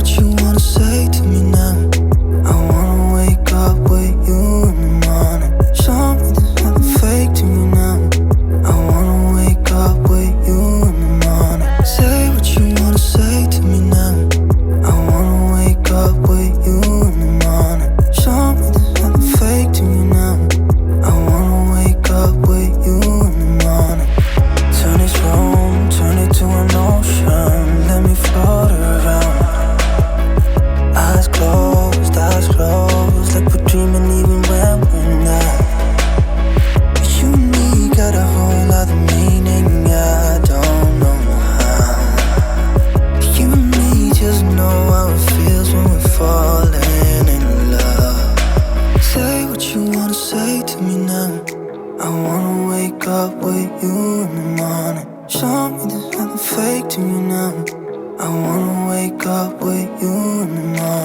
what you wanna say to me now. I wanna wake up with you in the morning. Show me there's nothing fake to me now. I wanna wake up with you in the morning. Say what you wanna say to me now. I wanna wake up with you in the morning. Show me there's nothing fake to me now. I wanna wake up with you in the morning. Turn this room, turn it to an ocean. Let me float around. Eyes closed, like we're dreaming even when we're not. You and me got a whole other meaning, I don't know how. You and me just know how it feels when we're falling in love. Say what you wanna say to me now. I wanna wake up with you in the morning. Show me there's nothing fake to me now. I wanna wake up with you in the morning.